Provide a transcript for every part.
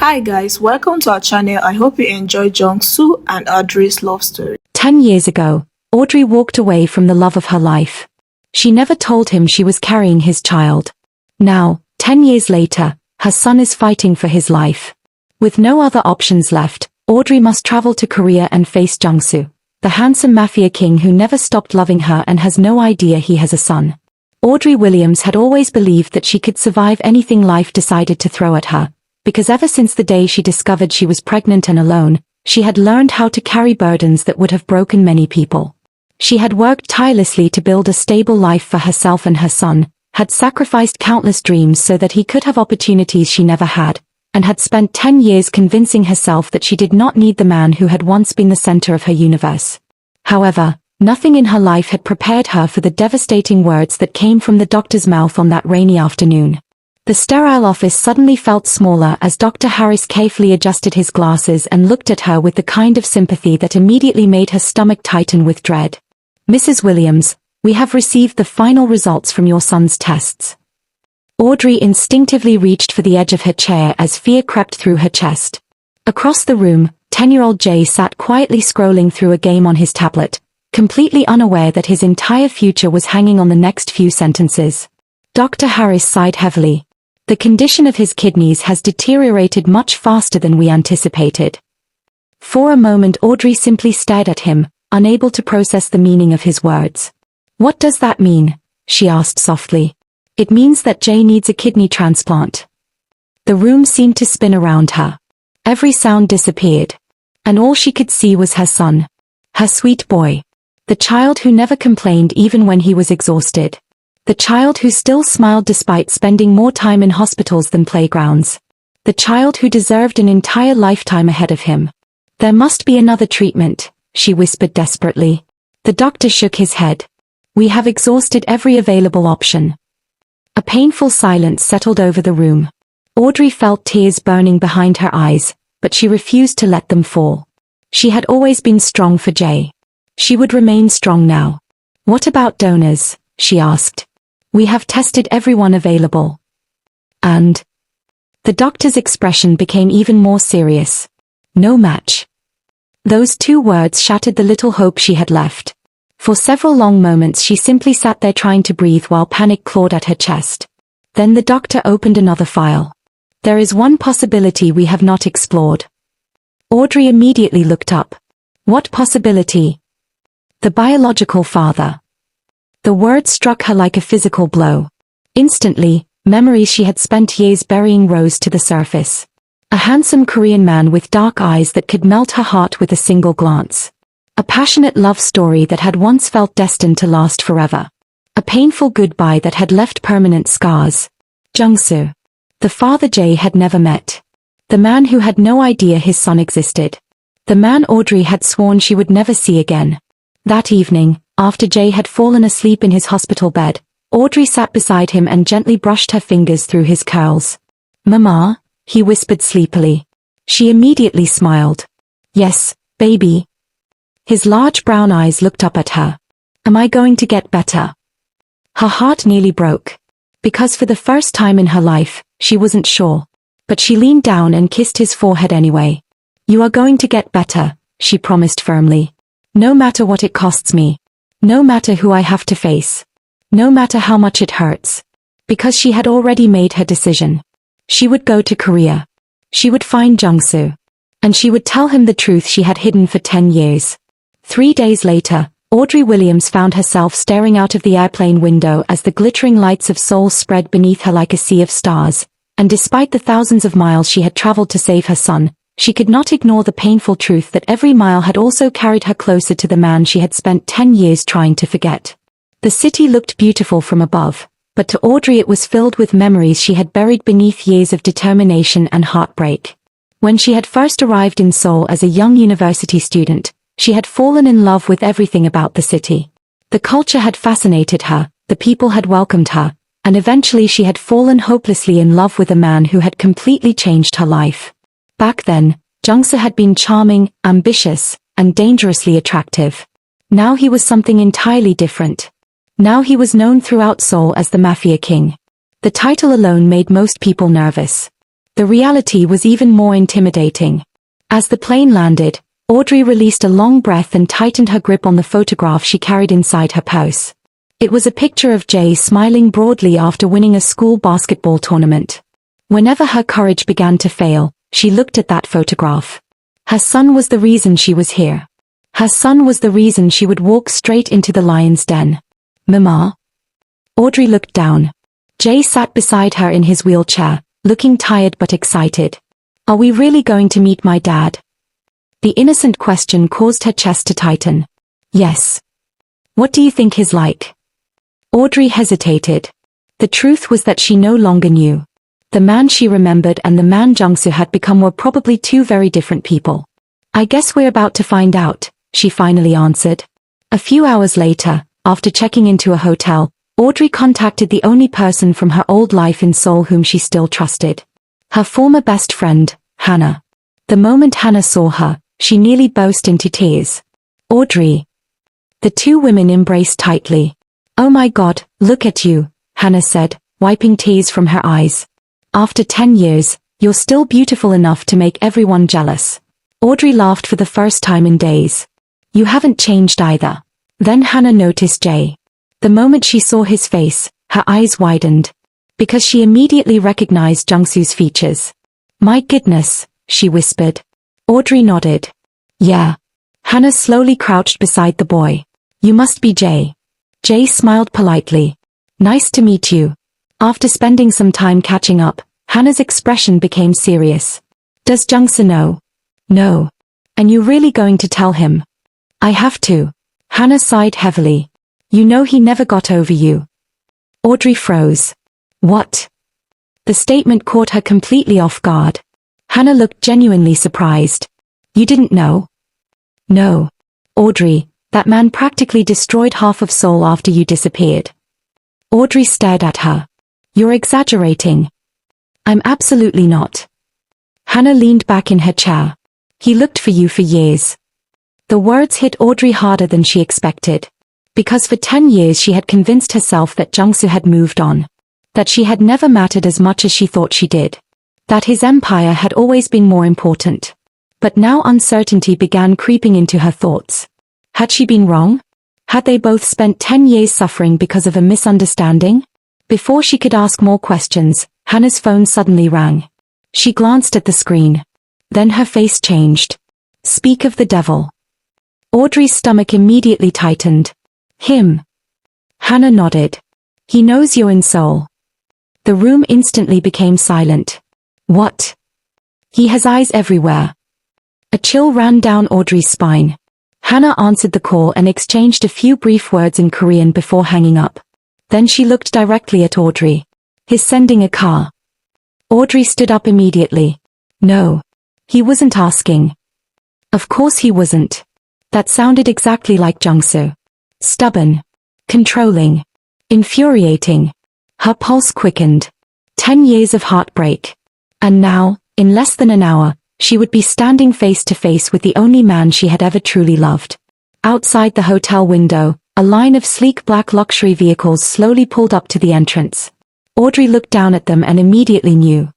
Hi guys, welcome to our channel. I hope you enjoy Jungsoo and Audrey's love story. 10 years ago, Audrey walked away from the love of her life. She never told him she was carrying his child. Now, 10 years later, her son is fighting for his life. With no other options left, Audrey must travel to Korea and face Jungsoo, the handsome mafia king who never stopped loving her and has no idea he has a son. Audrey Williams had always believed that she could survive anything life decided to throw at her, because ever since the day she discovered she was pregnant and alone, she had learned how to carry burdens that would have broken many people. She had worked tirelessly to build a stable life for herself and her son, had sacrificed countless dreams so that he could have opportunities she never had, and had spent 10 years convincing herself that she did not need the man who had once been the center of her universe. However, nothing in her life had prepared her for the devastating words that came from the doctor's mouth on that rainy afternoon. The sterile office suddenly felt smaller as Dr. Harris carefully adjusted his glasses and looked at her with the kind of sympathy that immediately made her stomach tighten with dread. "Mrs. Williams, we have received the final results from your son's tests." Audrey instinctively reached for the edge of her chair as fear crept through her chest. Across the room, 10-year-old Jay sat quietly scrolling through a game on his tablet, completely unaware that his entire future was hanging on the next few sentences. Dr. Harris sighed heavily. "The condition of his kidneys has deteriorated much faster than we anticipated." For a moment Audrey simply stared at him, unable to process the meaning of his words. "What does that mean?" she asked softly. "It means that Jay needs a kidney transplant." The room seemed to spin around her. Every sound disappeared. And all she could see was her son. Her sweet boy. The child who never complained even when he was exhausted. The child who still smiled despite spending more time in hospitals than playgrounds. The child who deserved an entire lifetime ahead of him. "There must be another treatment," she whispered desperately. The doctor shook his head. "We have exhausted every available option." A painful silence settled over the room. Audrey felt tears burning behind her eyes, but she refused to let them fall. She had always been strong for Jay. She would remain strong now. "What about donors?" she asked. "We have tested everyone available." "And?" The doctor's expression became even more serious. "No match." Those two words shattered the little hope she had left. For several long moments she simply sat there trying to breathe while panic clawed at her chest. Then the doctor opened another file. "There is one possibility we have not explored." Audrey immediately looked up. "What possibility?" "The biological father." The word struck her like a physical blow. Instantly, memories she had spent years burying rose to the surface. A handsome Korean man with dark eyes that could melt her heart with a single glance. A passionate love story that had once felt destined to last forever. A painful goodbye that had left permanent scars. Jungsoo. The father Jay had never met. The man who had no idea his son existed. The man Audrey had sworn she would never see again. That evening, after Jay had fallen asleep in his hospital bed, Audrey sat beside him and gently brushed her fingers through his curls. "Mama," he whispered sleepily. She immediately smiled. "Yes, baby." His large brown eyes looked up at her. "Am I going to get better?" Her heart nearly broke. Because for the first time in her life, she wasn't sure. But she leaned down and kissed his forehead anyway. "You are going to get better," she promised firmly. "No matter what it costs me. No matter who I have to face. No matter how much it hurts." Because she had already made her decision. She would go to Korea. She would find Jungsoo. And she would tell him the truth she had hidden for 10 years. 3 days later, Audrey Williams found herself staring out of the airplane window as the glittering lights of Seoul spread beneath her like a sea of stars, and despite the thousands of miles she had traveled to save her son, she could not ignore the painful truth that every mile had also carried her closer to the man she had spent 10 years trying to forget. The city looked beautiful from above, but to Audrey it was filled with memories she had buried beneath years of determination and heartbreak. When she had first arrived in Seoul as a young university student, she had fallen in love with everything about the city. The culture had fascinated her, the people had welcomed her, and eventually she had fallen hopelessly in love with a man who had completely changed her life. Back then, Jungsoo had been charming, ambitious, and dangerously attractive. Now he was something entirely different. Now he was known throughout Seoul as the Mafia King. The title alone made most people nervous. The reality was even more intimidating. As the plane landed, Audrey released a long breath and tightened her grip on the photograph she carried inside her purse. It was a picture of Jay smiling broadly after winning a school basketball tournament. Whenever her courage began to fail, she looked at that photograph. Her son was the reason she was here. Her son was the reason she would walk straight into the lion's den. Mama? Audrey looked down. Jay sat beside her in his wheelchair, looking tired but excited. Are we really going to meet my dad? The innocent question caused her chest to tighten. Yes. What do you think he's like? Audrey hesitated. The truth was that she no longer knew. The man she remembered and the man Jungsoo had become were probably two very different people. I guess we're about to find out, she finally answered. A few hours later, after checking into a hotel, Audrey contacted the only person from her old life in Seoul whom she still trusted. Her former best friend, Hannah. The moment Hannah saw her, she nearly burst into tears. Audrey. The two women embraced tightly. Oh my God, look at you, Hannah said, wiping tears from her eyes. After 10 years, you're still beautiful enough to make everyone jealous. Audrey laughed for the first time in days. You haven't changed either. Then Hannah noticed Jay. The moment she saw his face, her eyes widened. Because she immediately recognized Jungsoo's features. My goodness, she whispered. Audrey nodded. Yeah. Hannah slowly crouched beside the boy. You must be Jay. Jay smiled politely. Nice to meet you. After spending some time catching up, Hannah's expression became serious. Does Jungsoo know? No. And you really going to tell him? I have to. Hannah sighed heavily. You know he never got over you. Audrey froze. What? The statement caught her completely off guard. Hannah looked genuinely surprised. You didn't know? No. Audrey, that man practically destroyed half of Seoul after you disappeared. Audrey stared at her. You're exaggerating. I'm absolutely not. Hannah leaned back in her chair. He looked for you for years. The words hit Audrey harder than she expected. Because for 10 years she had convinced herself that Jungsoo had moved on. That she had never mattered as much as she thought she did. That his empire had always been more important. But now uncertainty began creeping into her thoughts. Had she been wrong? Had they both spent 10 years suffering because of a misunderstanding? Before she could ask more questions, Hannah's phone suddenly rang. She glanced at the screen. Then her face changed. Speak of the devil. Audrey's stomach immediately tightened. Him. Hannah nodded. He knows you're in Seoul. The room instantly became silent. What? He has eyes everywhere. A chill ran down Audrey's spine. Hannah answered the call and exchanged a few brief words in Korean before hanging up. Then she looked directly at Audrey. He's sending a car. Audrey stood up immediately. No. He wasn't asking. Of course he wasn't. That sounded exactly like Jungsoo. Stubborn. Controlling. Infuriating. Her pulse quickened. 10 years of heartbreak. And now, in less than an hour, she would be standing face to face with the only man she had ever truly loved. Outside the hotel window, a line of sleek black luxury vehicles slowly pulled up to the entrance. Audrey looked down at them and immediately knew.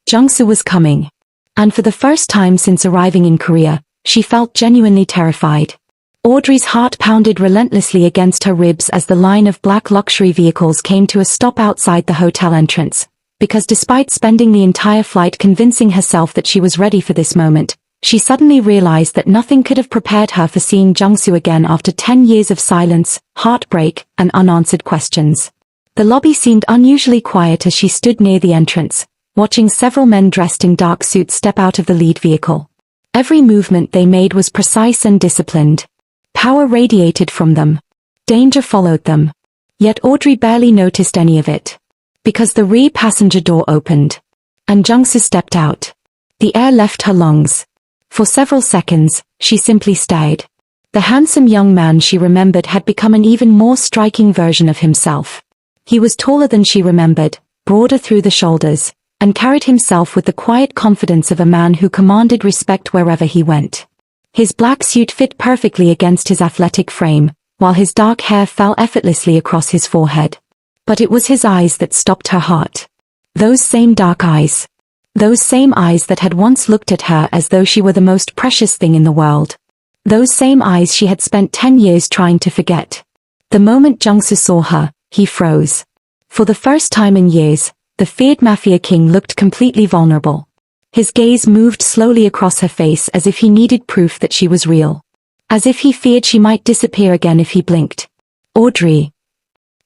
Jungsoo was coming. And for the first time since arriving in Korea, she felt genuinely terrified. Audrey's heart pounded relentlessly against her ribs as the line of black luxury vehicles came to a stop outside the hotel entrance. Because despite spending the entire flight convincing herself that she was ready for this moment, she suddenly realized that nothing could have prepared her for seeing Jungsoo again after 10 years of silence, heartbreak, and unanswered questions. The lobby seemed unusually quiet as she stood near the entrance, watching several men dressed in dark suits step out of the lead vehicle. Every movement they made was precise and disciplined. Power radiated from them. Danger followed them. Yet Audrey barely noticed any of it. Because the rear passenger door opened. And Jungsoo stepped out. The air left her lungs. For several seconds, she simply stared. The handsome young man she remembered had become an even more striking version of himself. He was taller than she remembered, broader through the shoulders, and carried himself with the quiet confidence of a man who commanded respect wherever he went. His black suit fit perfectly against his athletic frame, while his dark hair fell effortlessly across his forehead. But it was his eyes that stopped her heart. Those same dark eyes. Those same eyes that had once looked at her as though she were the most precious thing in the world. Those same eyes she had spent 10 years trying to forget. The moment Jungsoo saw her, he froze. For the first time in years, the feared Mafia King looked completely vulnerable. His gaze moved slowly across her face as if he needed proof that she was real. As if he feared she might disappear again if he blinked. Audrey.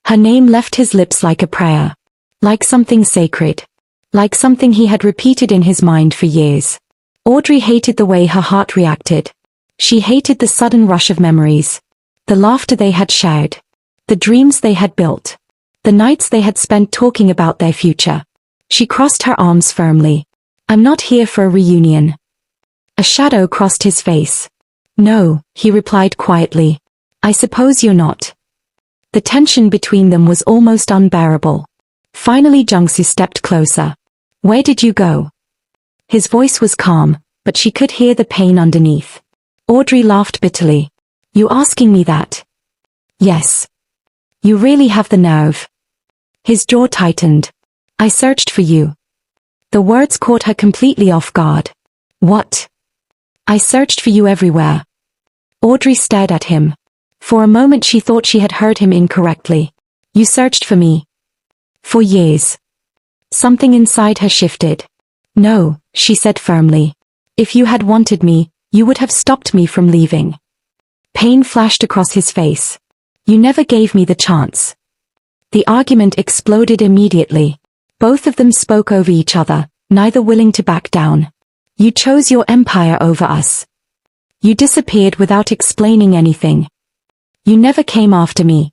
Her name left his lips like a prayer. Like something sacred. Like something he had repeated in his mind for years. Audrey hated the way her heart reacted. She hated the sudden rush of memories. The laughter they had shared. The dreams they had built. The nights they had spent talking about their future. She crossed her arms firmly. I'm not here for a reunion. A shadow crossed his face. No, he replied quietly. I suppose you're not. The tension between them was almost unbearable. Finally Jungsoo stepped closer. Where did you go? His voice was calm, but she could hear the pain underneath. Audrey laughed bitterly. You asking me that? Yes. You really have the nerve. His jaw tightened. I searched for you. The words caught her completely off guard. What? I searched for you everywhere. Audrey stared at him. For a moment she thought she had heard him incorrectly. You searched for me. For years. Something inside her shifted. No, she said firmly. If you had wanted me, you would have stopped me from leaving. Pain flashed across his face. You never gave me the chance. The argument exploded immediately. Both of them spoke over each other, neither willing to back down. You chose your empire over us. You disappeared without explaining anything. You never came after me.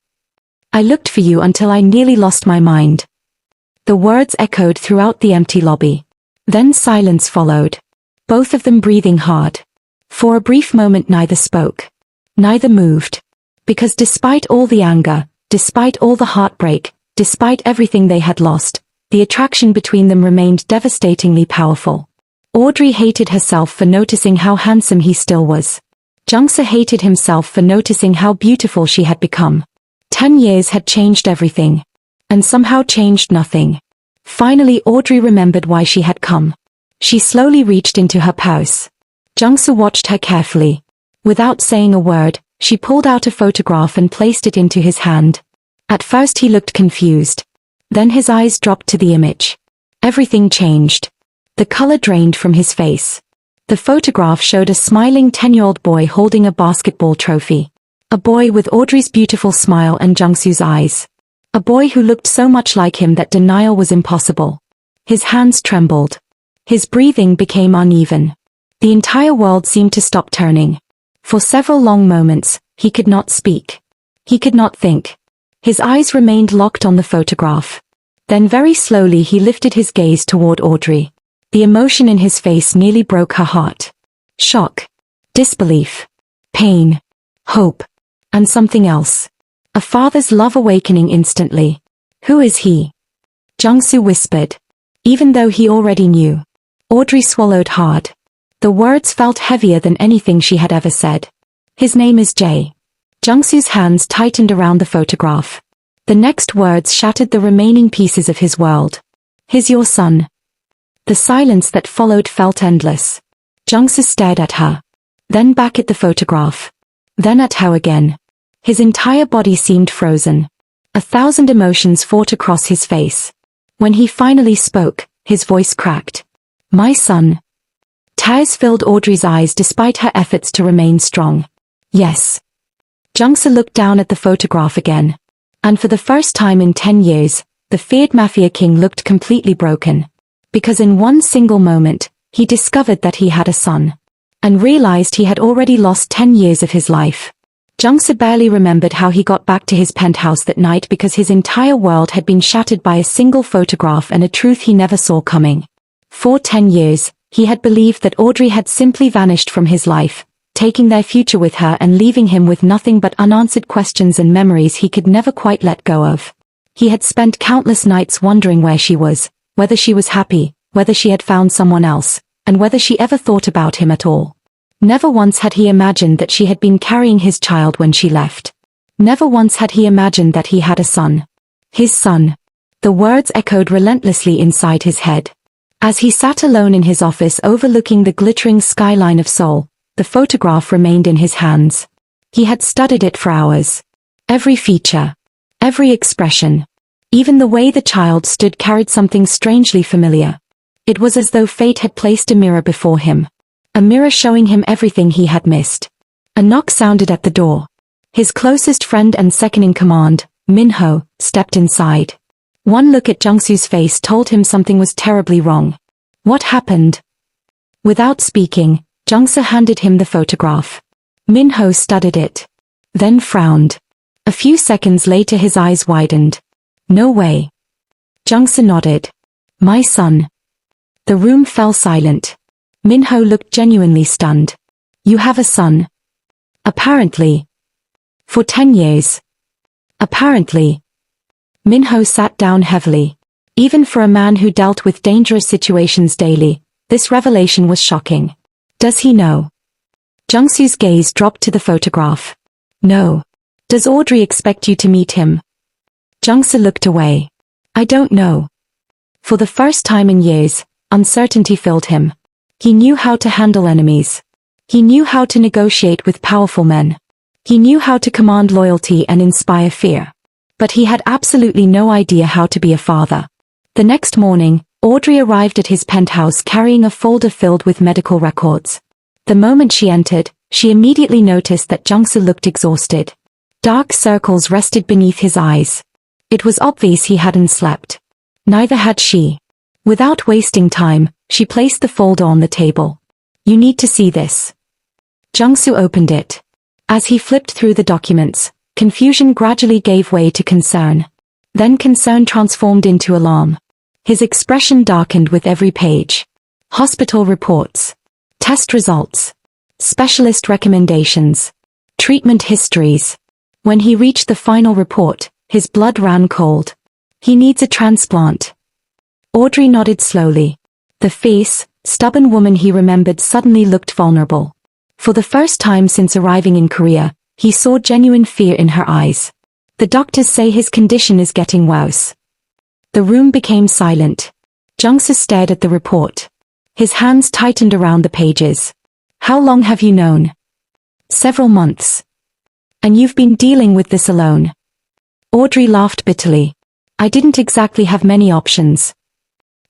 I looked for you until I nearly lost my mind. The words echoed throughout the empty lobby. Then silence followed. Both of them breathing hard. For a brief moment neither spoke. Neither moved. Because despite all the anger, despite all the heartbreak, despite everything they had lost, the attraction between them remained devastatingly powerful. Audrey hated herself for noticing how handsome he still was. Jungsoo hated himself for noticing how beautiful she had become. 10 years had changed everything. And somehow changed nothing. Finally Audrey remembered why she had come. She slowly reached into her purse. Jungsoo watched her carefully. Without saying a word, she pulled out a photograph and placed it into his hand. At first he looked confused. Then his eyes dropped to the image. Everything changed. The color drained from his face. The photograph showed a smiling 10-year-old boy holding a basketball trophy. A boy with Audrey's beautiful smile and Jungsoo's eyes. A boy who looked so much like him that denial was impossible. His hands trembled. His breathing became uneven. The entire world seemed to stop turning. For several long moments, he could not speak. He could not think. His eyes remained locked on the photograph. Then very slowly he lifted his gaze toward Audrey. The emotion in his face nearly broke her heart. Shock. Disbelief. Pain. Hope. And something else. A father's love awakening instantly. Who is he? Jungsoo whispered. Even though he already knew. Audrey swallowed hard. The words felt heavier than anything she had ever said. His name is Jay. Jungsoo's hands tightened around the photograph. The next words shattered the remaining pieces of his world. He's your son. The silence that followed felt endless. Jungsoo stared at her. Then back at the photograph. Then at her again. His entire body seemed frozen. 1,000 emotions fought across his face. When he finally spoke, his voice cracked. My son. Tears filled Audrey's eyes despite her efforts to remain strong. Yes. Jungsoo looked down at the photograph again. And for the first time in 10 years, the feared Mafia King looked completely broken. Because in one single moment, he discovered that he had a son. And realized he had already lost 10 years of his life. Jungsoo barely remembered how he got back to his penthouse that night because his entire world had been shattered by a single photograph and a truth he never saw coming. For 10 years, he had believed that Audrey had simply vanished from his life, taking their future with her and leaving him with nothing but unanswered questions and memories he could never quite let go of. He had spent countless nights wondering where she was, whether she was happy, whether she had found someone else, and whether she ever thought about him at all. Never once had he imagined that she had been carrying his child when she left. Never once had he imagined that he had a son. His son. The words echoed relentlessly inside his head. As he sat alone in his office overlooking the glittering skyline of Seoul, the photograph remained in his hands. He had studied it for hours. Every feature, every expression, even the way the child stood carried something strangely familiar. It was as though fate had placed a mirror before him. A mirror showing him everything he had missed. A knock sounded at the door. His closest friend and second-in-command, Min-ho, stepped inside. One look at Jungsoo's face told him something was terribly wrong. What happened? Without speaking, Jungsoo handed him the photograph. Min-ho studied it. Then frowned. A few seconds later his eyes widened. No way. Jungsoo nodded. My son. The room fell silent. Min-ho looked genuinely stunned. You have a son? Apparently. For 10 years. Apparently. Min-ho sat down heavily. Even for a man who dealt with dangerous situations daily, this revelation was shocking. Does he know? Jungsoo's gaze dropped to the photograph. No. Does Audrey expect you to meet him? Jungsoo looked away. I don't know. For the first time in years, uncertainty filled him. He knew how to handle enemies. He knew how to negotiate with powerful men. He knew how to command loyalty and inspire fear. But he had absolutely no idea how to be a father. The next morning, Audrey arrived at his penthouse carrying a folder filled with medical records. The moment she entered, she immediately noticed that Jungsoo looked exhausted. Dark circles rested beneath his eyes. It was obvious he hadn't slept. Neither had she. Without wasting time, she placed the folder on the table. You need to see this. Jungsoo opened it. As he flipped through the documents, confusion gradually gave way to concern. Then concern transformed into alarm. His expression darkened with every page. Hospital reports. Test results. Specialist recommendations. Treatment histories. When he reached the final report, his blood ran cold. He needs a transplant. Audrey nodded slowly. The fierce, stubborn woman he remembered suddenly looked vulnerable. For the first time since arriving in Korea, he saw genuine fear in her eyes. The doctors say his condition is getting worse. The room became silent. Jungsoo stared at the report. His hands tightened around the pages. How long have you known? Several months. And you've been dealing with this alone? Audrey laughed bitterly. I didn't exactly have many options.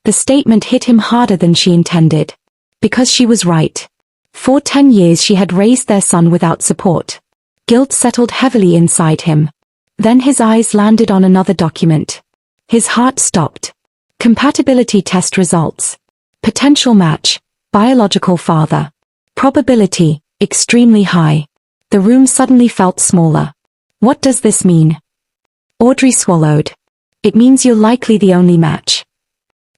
The statement hit him harder than she intended. Because she was right. For 10 years she had raised their son without support. Guilt settled heavily inside him. Then his eyes landed on another document. His heart stopped. Compatibility test results. Potential match. Biological father. Probability, extremely high. The room suddenly felt smaller. What does this mean? Audrey swallowed. It means you're likely the only match.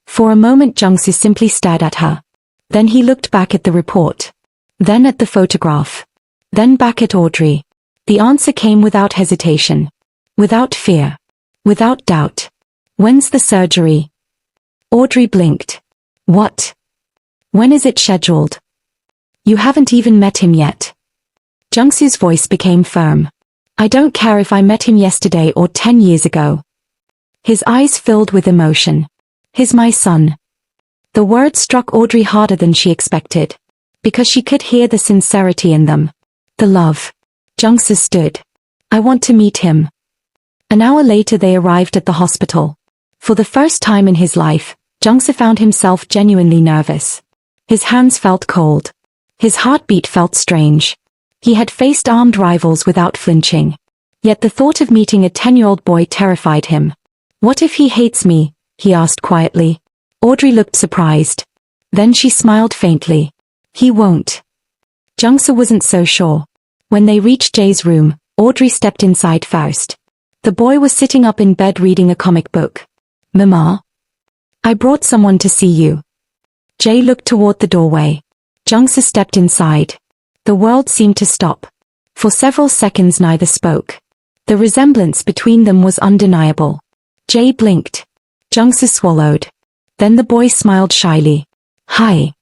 For a moment Jungsoo simply stared at her. Then he looked back at the report. Then at the photograph. Then back at Audrey. The answer came without hesitation. Without fear. Without doubt. When's the surgery? Audrey blinked. What? When is it scheduled? You haven't even met him yet. Jungsoo's voice became firm. I don't care if I met him yesterday or 10 years ago. His eyes filled with emotion. He's my son. The words struck Audrey harder than she expected. Because she could hear the sincerity in them. The love. Jungsoo stood. I want to meet him. An hour later they arrived at the hospital. For the first time in his life, Jungsoo found himself genuinely nervous. His hands felt cold. His heartbeat felt strange. He had faced armed rivals without flinching. Yet the thought of meeting a 10-year-old boy terrified him. What if he hates me? He asked quietly. Audrey looked surprised. Then she smiled faintly. He won't. Jungsoo wasn't so sure. When they reached Jae's room, Audrey stepped inside first. The boy was sitting up in bed reading a comic book. Mama? I brought someone to see you. Jae looked toward the doorway. Jungsoo stepped inside. The world seemed to stop. For several seconds neither spoke. The resemblance between them was undeniable. Jae blinked. Jungsoo swallowed. Then the boy smiled shyly. Hi.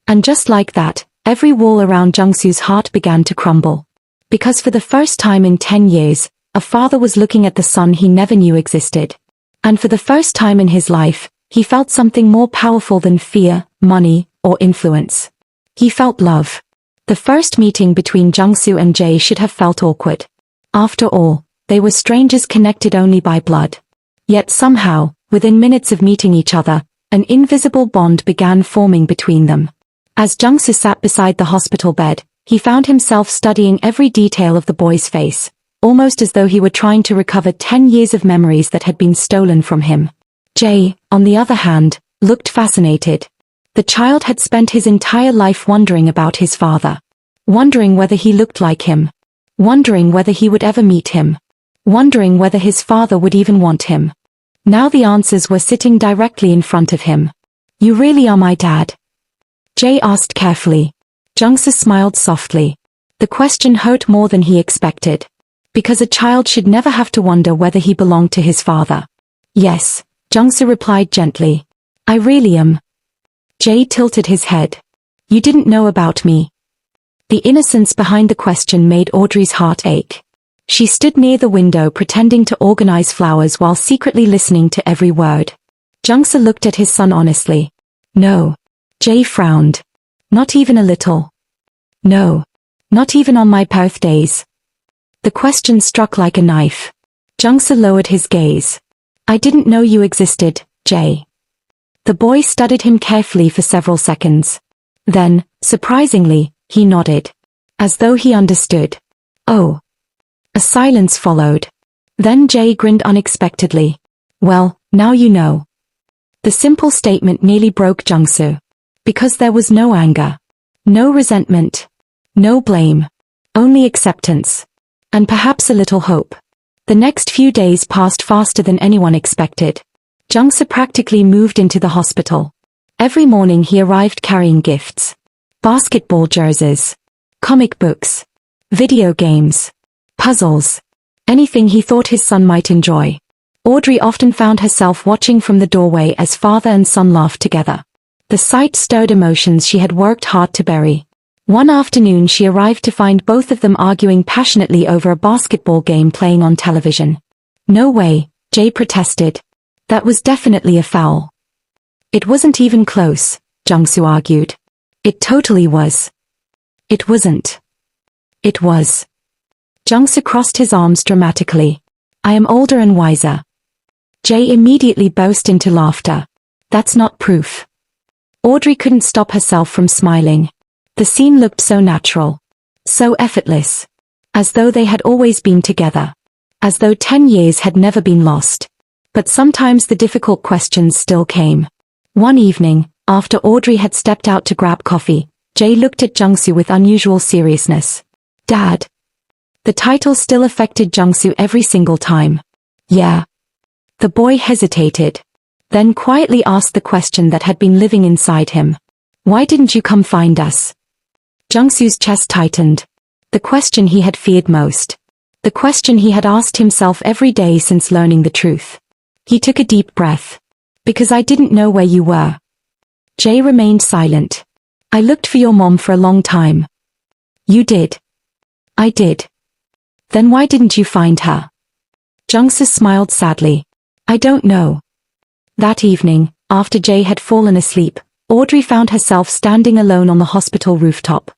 And just like that, every wall around Jungsoo's heart began to crumble. Because for the first time in 10 years, a father was looking at the son he never knew existed. And for the first time in his life, He felt something more powerful than fear, money, or influence. He felt love. The first meeting between Jungsoo and Jae should have felt awkward. After all, they were strangers connected only by blood. Yet somehow, within minutes of meeting each other, an invisible bond began forming between them. As Jungsoo sat beside the hospital bed, he found himself studying every detail of the boy's face, almost as though he were trying to recover 10 years of memories that had been stolen from him. Jae, on the other hand, looked fascinated. The child had spent his entire life wondering about his father. Wondering whether he looked like him. Wondering whether he would ever meet him. Wondering whether his father would even want him. Now the answers were sitting directly in front of him. "You really are my dad?" Jae asked carefully. Jungsoo smiled softly. The question hurt more than he expected. Because a child should never have to wonder whether he belonged to his father. "Yes," Jungsoo replied gently. "I really am." Jae tilted his head. "You didn't know about me." The innocence behind the question made Audrey's heart ache. She stood near the window pretending to organize flowers while secretly listening to every word. Jungsoo looked at his son honestly. "No." Jae frowned. "Not even a little?" "No. Not even on my birthdays." The question struck like a knife. Jungsoo lowered his gaze. "I didn't know you existed, Jae." The boy studied him carefully for several seconds. Then, surprisingly, he nodded. As though he understood. "Oh." A silence followed. Then Jae grinned unexpectedly. "Well, now you know." The simple statement nearly broke Jungsoo. Because there was no anger. No resentment. No blame. Only acceptance. And perhaps a little hope. The next few days passed faster than anyone expected. Jungsoo practically moved into the hospital. Every morning he arrived carrying gifts. Basketball jerseys. Comic books. Video games. Puzzles. Anything he thought his son might enjoy. Audrey often found herself watching from the doorway as father and son laughed together. The sight stirred emotions she had worked hard to bury. One afternoon she arrived to find both of them arguing passionately over a basketball game playing on television. "No way," Jae protested. "That was definitely a foul." "It wasn't even close," Jungsoo argued. "It totally was." "It wasn't." "It was." Jungsoo crossed his arms dramatically. "I am older and wiser." Jae immediately burst into laughter. "That's not proof." Audrey couldn't stop herself from smiling. The scene looked so natural. So effortless. As though they had always been together. As though 10 years had never been lost. But sometimes the difficult questions still came. One evening, after Audrey had stepped out to grab coffee, Jae looked at Jungsoo with unusual seriousness. "Dad." The title still affected Jungsoo every single time. "Yeah." The boy hesitated. Then quietly asked the question that had been living inside him. "Why didn't you come find us?" Jungsoo's chest tightened. The question he had feared most. The question he had asked himself every day since learning the truth. He took a deep breath. "Because I didn't know where you were." Jae remained silent. "I looked for your mom for a long time." "You did." "I did." "Then why didn't you find her?" Jungsoo smiled sadly. "I don't know." That evening, after Jae had fallen asleep, Audrey found herself standing alone on the hospital rooftop.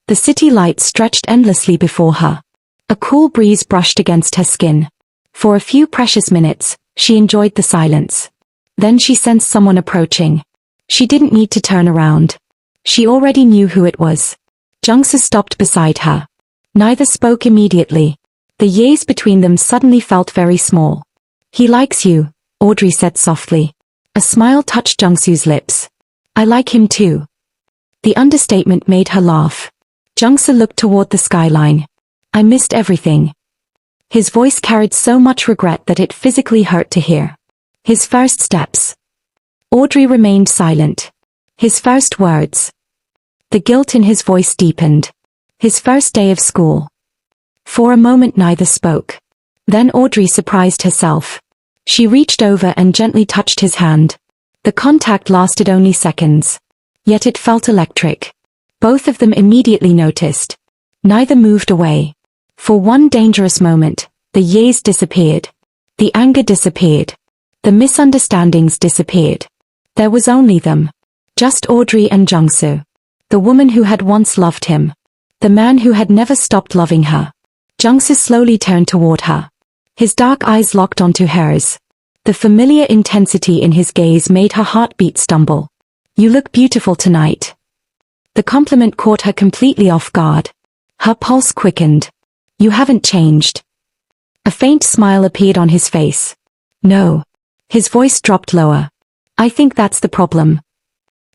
The city lights stretched endlessly before her. A cool breeze brushed against her skin. For a few precious minutes, she enjoyed the silence. Then she sensed someone approaching. She didn't need to turn around. She already knew who it was. Jungsoo stopped beside her. Neither spoke immediately. The years between them suddenly felt very small. "He likes you," Audrey said softly. A smile touched Jungsoo's lips. "I like him too." The understatement made her laugh. Jungsoo looked toward the skyline. "I missed everything." His voice carried so much regret that it physically hurt to hear. "His first steps." Audrey remained silent. "His first words." The guilt in his voice deepened. "His first day of school." For a moment neither spoke. Then Audrey surprised herself. She reached over and gently touched his hand. The contact lasted only seconds. Yet it felt electric. Both of them immediately noticed. Neither moved away. For one dangerous moment, the years disappeared. The anger disappeared. The misunderstandings disappeared. There was only them. Just Audrey and Jungsoo. The woman who had once loved him. The man who had never stopped loving her. Jungsoo slowly turned toward her. His dark eyes locked onto hers. The familiar intensity in his gaze made her heartbeat stumble. You look beautiful tonight. The compliment caught her completely off guard. Her pulse quickened. You haven't changed. A faint smile appeared on his face. No. His voice dropped lower. I think that's the problem.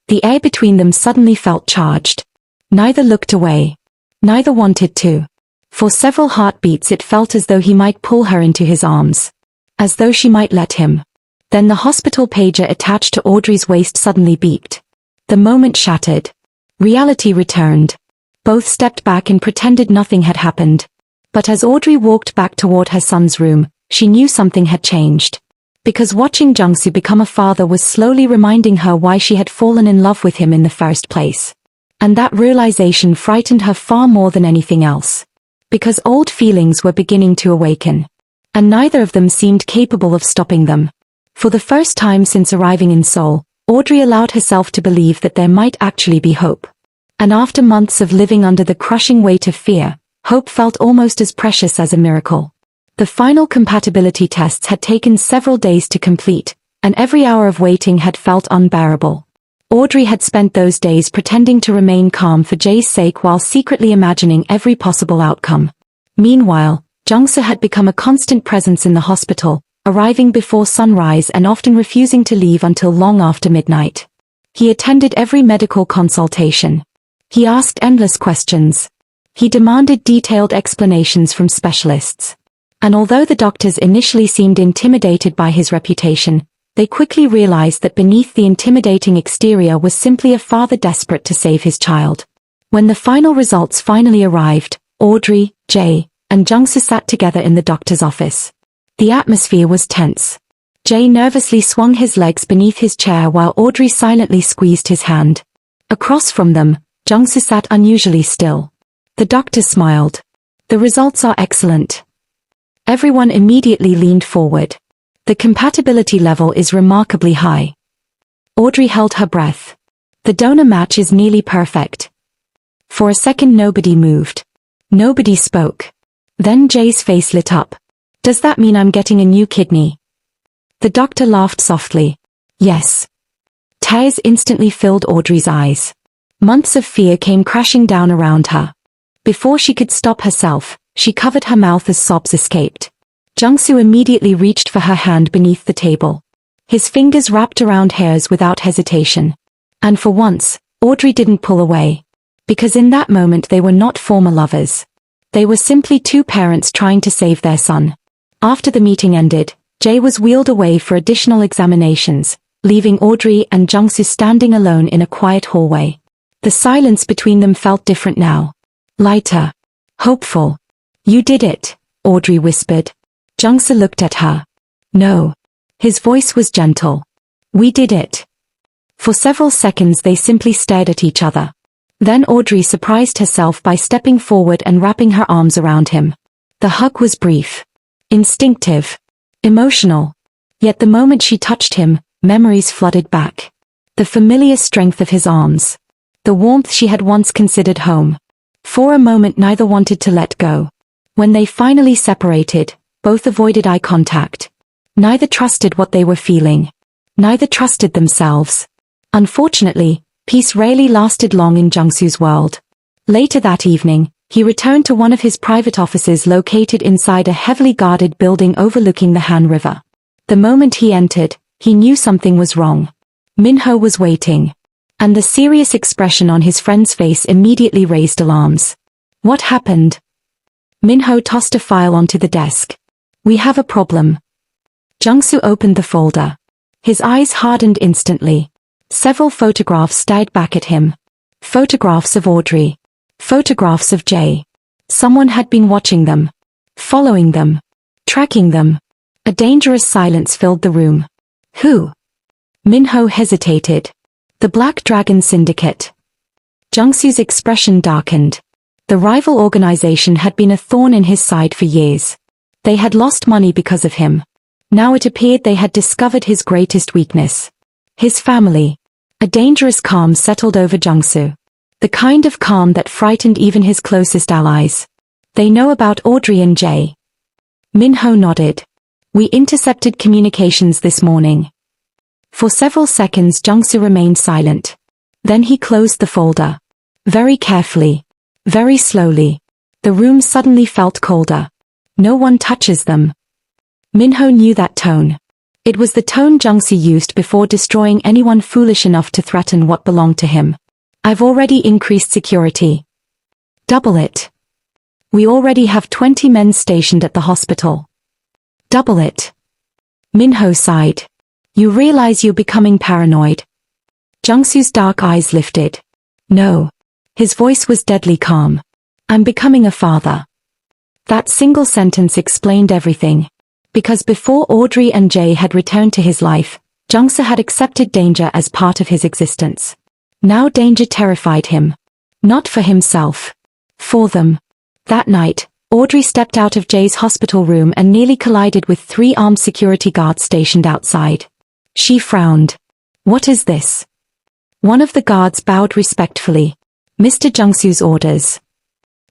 The air between them suddenly felt charged. Neither looked away. Neither wanted to. For several heartbeats it felt as though he might pull her into his arms. As though she might let him. Then the hospital pager attached to Audrey's waist suddenly beeped. The moment shattered. Reality returned. Both stepped back and pretended nothing had happened. But as Audrey walked back toward her son's room, she knew something had changed. Because watching Jungsoo become a father was slowly reminding her why she had fallen in love with him in the first place. And that realization frightened her far more than anything else. Because old feelings were beginning to awaken. And neither of them seemed capable of stopping them. For the first time since arriving in Seoul, Audrey allowed herself to believe that there might actually be hope. And after months of living under the crushing weight of fear, hope felt almost as precious as a miracle. The final compatibility tests had taken several days to complete, and every hour of waiting had felt unbearable. Audrey had spent those days pretending to remain calm for Jae's sake while secretly imagining every possible outcome. Meanwhile, Jungsoo had become a constant presence in the hospital, arriving before sunrise and often refusing to leave until long after midnight. He attended every medical consultation. He asked endless questions. He demanded detailed explanations from specialists. And although the doctors initially seemed intimidated by his reputation, they quickly realized that beneath the intimidating exterior was simply a father desperate to save his child. When the final results finally arrived, Audrey, Jae, and Jungsoo sat together in the doctor's office. The atmosphere was tense. Jae nervously swung his legs beneath his chair while Audrey silently squeezed his hand. Across from them, Jungsoo sat unusually still. The doctor smiled. The results are excellent. Everyone immediately leaned forward. The compatibility level is remarkably high. Audrey held her breath. The donor match is nearly perfect. For a second nobody moved. Nobody spoke. Then Jae's face lit up. Does that mean I'm getting a new kidney? The doctor laughed softly. Yes. Tears instantly filled Audrey's eyes. Months of fear came crashing down around her. Before she could stop herself, she covered her mouth as sobs escaped. Jungsoo immediately reached for her hand beneath the table. His fingers wrapped around hers without hesitation. And for once, Audrey didn't pull away. Because in that moment they were not former lovers. They were simply two parents trying to save their son. After the meeting ended, Jae was wheeled away for additional examinations, leaving Audrey and Jungsoo standing alone in a quiet hallway. The silence between them felt different now. Lighter. Hopeful. You did it, Audrey whispered. Jungsoo looked at her. No. His voice was gentle. We did it. For several seconds they simply stared at each other. Then Audrey surprised herself by stepping forward and wrapping her arms around him. The hug was brief. Instinctive. Emotional. Yet the moment she touched him, memories flooded back. The familiar strength of his arms. The warmth she had once considered home. For a moment neither wanted to let go. When they finally separated, both avoided eye contact. Neither trusted what they were feeling. Neither trusted themselves. Unfortunately, peace rarely lasted long in Jungsoo's world. Later that evening, he returned to one of his private offices located inside a heavily guarded building overlooking the Han River. The moment he entered, he knew something was wrong. Minho was waiting. And the serious expression on his friend's face immediately raised alarms. What happened? Minho tossed a file onto the desk. We have a problem. Jungsoo opened the folder. His eyes hardened instantly. Several photographs stared back at him. Photographs of Audrey. Photographs of Jae. Someone had been watching them. Following them. Tracking them. A dangerous silence filled the room. Who? Minho hesitated. The Black Dragon Syndicate. Jungsoo's expression darkened. The rival organization had been a thorn in his side for years. They had lost money because of him. Now it appeared they had discovered his greatest weakness. His family. A dangerous calm settled over Jungsoo. The kind of calm that frightened even his closest allies. They know about Audrey and Jay. Minho nodded. We intercepted communications this morning. For several seconds Jungsoo remained silent. Then he closed the folder. Very carefully. Very slowly. The room suddenly felt colder. No one touches them. Minho knew that tone. It was the tone Jungsoo used before destroying anyone foolish enough to threaten what belonged to him. I've already increased security. Double it. We already have 20 men stationed at the hospital. Double it. Minho sighed. You realize you're becoming paranoid. Jungsoo's dark eyes lifted. No. His voice was deadly calm. I'm becoming a father. That single sentence explained everything. Because before Audrey and Jay had returned to his life, Jungsoo had accepted danger as part of his existence. Now danger terrified him. Not for himself. For them. That night, Audrey stepped out of Jay's hospital room and nearly collided with 3 armed security guards stationed outside. She frowned. What is this? One of the guards bowed respectfully. Mr. Jungsoo's orders.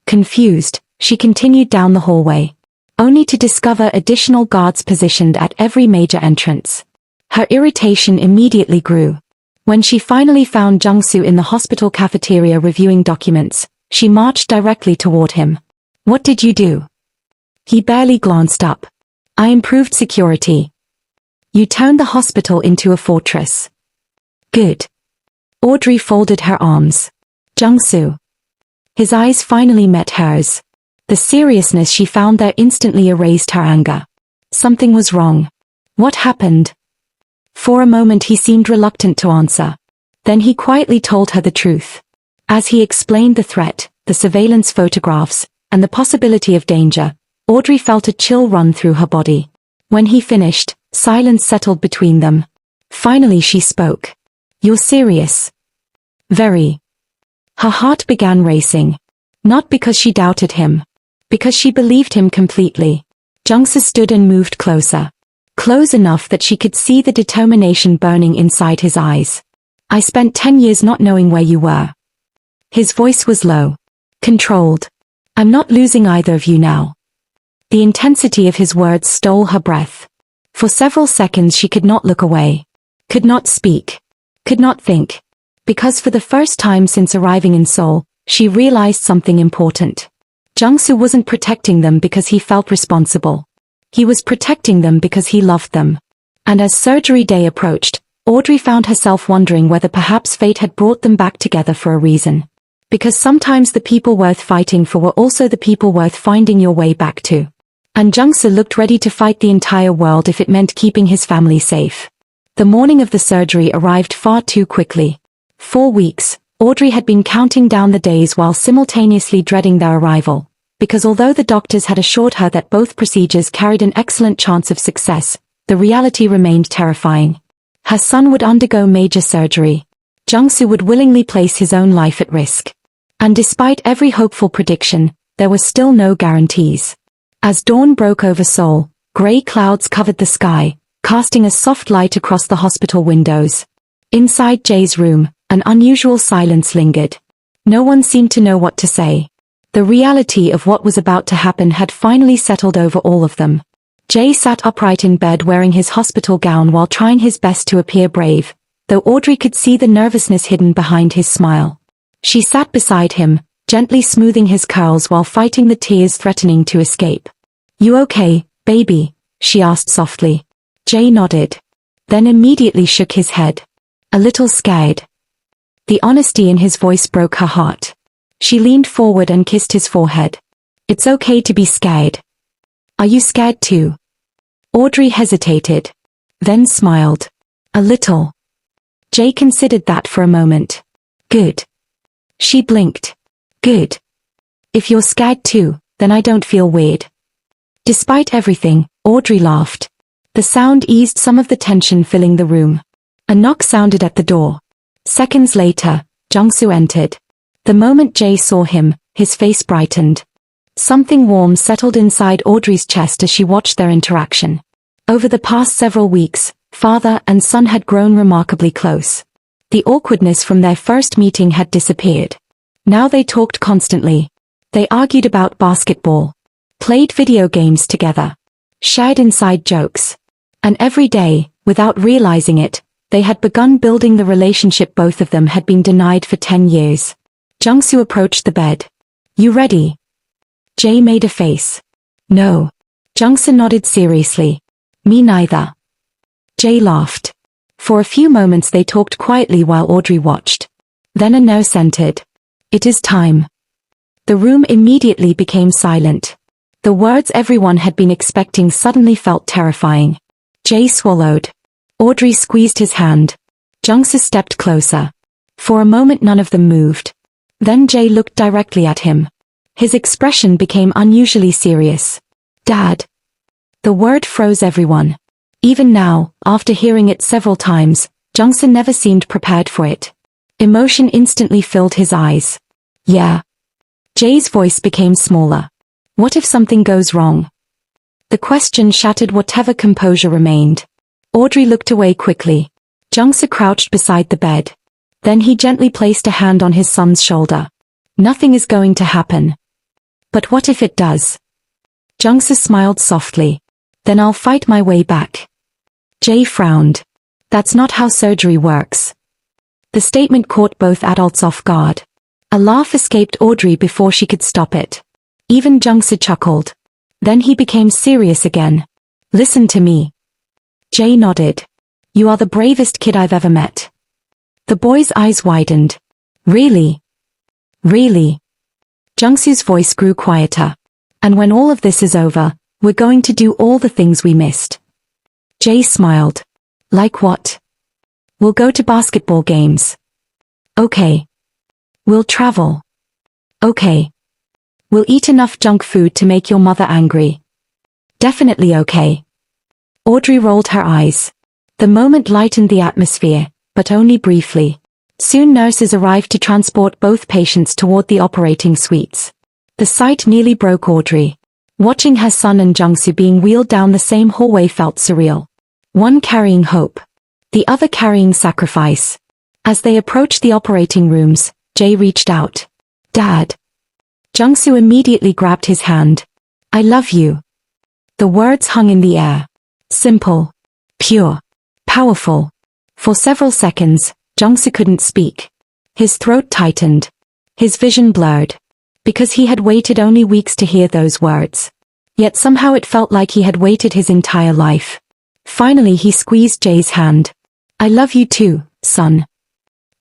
Confused, she continued down the hallway. Only to discover additional guards positioned at every major entrance. Her irritation immediately grew. When she finally found Jungsoo in the hospital cafeteria reviewing documents, she marched directly toward him. What did you do? He barely glanced up. I improved security. You turned the hospital into a fortress. Good. Audrey folded her arms. Jungsoo. His eyes finally met hers. The seriousness she found there instantly erased her anger. Something was wrong. What happened? For a moment he seemed reluctant to answer. Then he quietly told her the truth. As he explained the threat, the surveillance photographs, and the possibility of danger, Audrey felt a chill run through her body. When he finished, silence settled between them. Finally she spoke. You're serious? Very. Her heart began racing. Not because she doubted him. Because she believed him completely. Jungsoo stood and moved closer. Close enough that she could see the determination burning inside his eyes. I spent 10 years not knowing where you were. His voice was low. Controlled. I'm not losing either of you now. The intensity of his words stole her breath. For several seconds she could not look away. Could not speak. Could not think. Because for the first time since arriving in Seoul, she realized something important. Jungsoo wasn't protecting them because he felt responsible. He was protecting them because he loved them. And as surgery day approached, Audrey found herself wondering whether perhaps fate had brought them back together for a reason. Because sometimes the people worth fighting for were also the people worth finding your way back to. And Jungsoo looked ready to fight the entire world if it meant keeping his family safe. The morning of the surgery arrived far too quickly. 4 weeks, Audrey had been counting down the days while simultaneously dreading their arrival. Because although the doctors had assured her that both procedures carried an excellent chance of success, the reality remained terrifying. Her son would undergo major surgery. Jungsoo would willingly place his own life at risk. And despite every hopeful prediction, there were still no guarantees. As dawn broke over Seoul, gray clouds covered the sky, casting a soft light across the hospital windows. Inside Jay's room, an unusual silence lingered. No one seemed to know what to say. The reality of what was about to happen had finally settled over all of them. Jay sat upright in bed wearing his hospital gown while trying his best to appear brave, though Audrey could see the nervousness hidden behind his smile. She sat beside him, gently smoothing his curls while fighting the tears threatening to escape. You okay, baby? She asked softly. Jay nodded. Then immediately shook his head. A little scared. The honesty in his voice broke her heart. She leaned forward and kissed his forehead. It's okay to be scared. Are you scared too? Audrey hesitated. Then smiled. A little. Jay considered that for a moment. Good. She blinked. Good. If you're scared too, then I don't feel weird. Despite everything, Audrey laughed. The sound eased some of the tension filling the room. A knock sounded at the door. Seconds later, Jungsoo entered. The moment Jay saw him, his face brightened. Something warm settled inside Audrey's chest as she watched their interaction. Over the past several weeks, father and son had grown remarkably close. The awkwardness from their first meeting had disappeared. Now they talked constantly. They argued about basketball, played video games together, shared inside jokes. And every day, without realizing it, they had begun building the relationship both of them had been denied for 10 years. Jungsoo approached the bed. "You ready?" Jae made a face. "No." Jungsoo nodded seriously. "Me neither." Jae laughed. For a few moments they talked quietly while Audrey watched. Then a nurse entered. "It is time." The room immediately became silent. The words everyone had been expecting suddenly felt terrifying. Jae swallowed. Audrey squeezed his hand. Jungsoo stepped closer. For a moment none of them moved. Then Jae looked directly at him. His expression became unusually serious. "Dad." The word froze everyone. Even now, after hearing it several times, Jungsoo never seemed prepared for it. Emotion instantly filled his eyes. "Yeah." Jae's voice became smaller. "What if something goes wrong?" The question shattered whatever composure remained. Audrey looked away quickly. Jungsoo crouched beside the bed. Then he gently placed a hand on his son's shoulder. "Nothing is going to happen." "But what if it does?" Jungsoo smiled softly. "Then I'll fight my way back." Jae frowned. "That's not how surgery works." The statement caught both adults off guard. A laugh escaped Audrey before she could stop it. Even Jungsoo chuckled. Then he became serious again. "Listen to me." Jae nodded. "You are the bravest kid I've ever met." The boy's eyes widened. "Really? Really?" Jungsoo's voice grew quieter. "And when all of this is over, we're going to do all the things we missed." Jae smiled. "Like what?" "We'll go to basketball games." "Okay." "We'll travel." "Okay." "We'll eat enough junk food to make your mother angry." "Definitely okay." Audrey rolled her eyes. The moment lightened the atmosphere, but only briefly. Soon nurses arrived to transport both patients toward the operating suites. The sight nearly broke Audrey. Watching her son and Jungsoo being wheeled down the same hallway felt surreal. One carrying hope, the other carrying sacrifice. As they approached the operating rooms, Jae reached out. "Dad." Jungsoo immediately grabbed his hand. "I love you." The words hung in the air. Simple, pure, powerful. For several seconds, Jungsoo couldn't speak. His throat tightened. His vision blurred. Because he had waited only weeks to hear those words. Yet somehow it felt like he had waited his entire life. Finally he squeezed Jae's hand. "I love you too, son."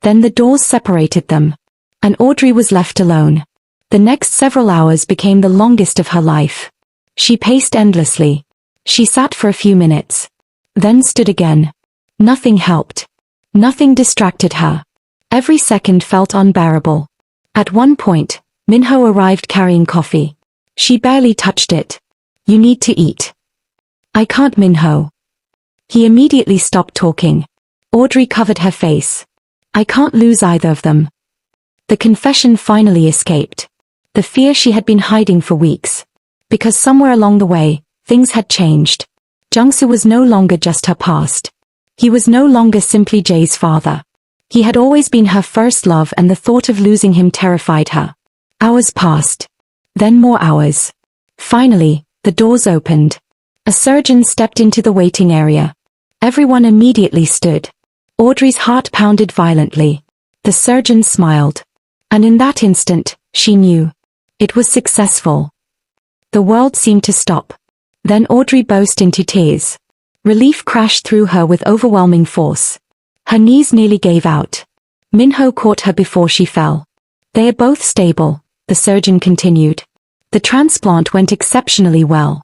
Then the doors separated them. And Audrey was left alone. The next several hours became the longest of her life. She paced endlessly. She sat for a few minutes. Then stood again. Nothing helped. Nothing distracted her. Every second felt unbearable. At one point, Minho arrived carrying coffee. She barely touched it. "You need to eat." "I can't, Minho." He immediately stopped talking. Audrey covered her face. "I can't lose either of them." The confession finally escaped. The fear she had been hiding for weeks. Because somewhere along the way, things had changed. Jungsoo was no longer just her past. He was no longer simply Jae's father. He had always been her first love and the thought of losing him terrified her. Hours passed. Then more hours. Finally, the doors opened. A surgeon stepped into the waiting area. Everyone immediately stood. Audrey's heart pounded violently. The surgeon smiled. And in that instant, she knew. It was successful. The world seemed to stop. Then Audrey burst into tears. Relief crashed through her with overwhelming force. Her knees nearly gave out. Minho caught her before she fell. "They are both stable," the surgeon continued. "The transplant went exceptionally well."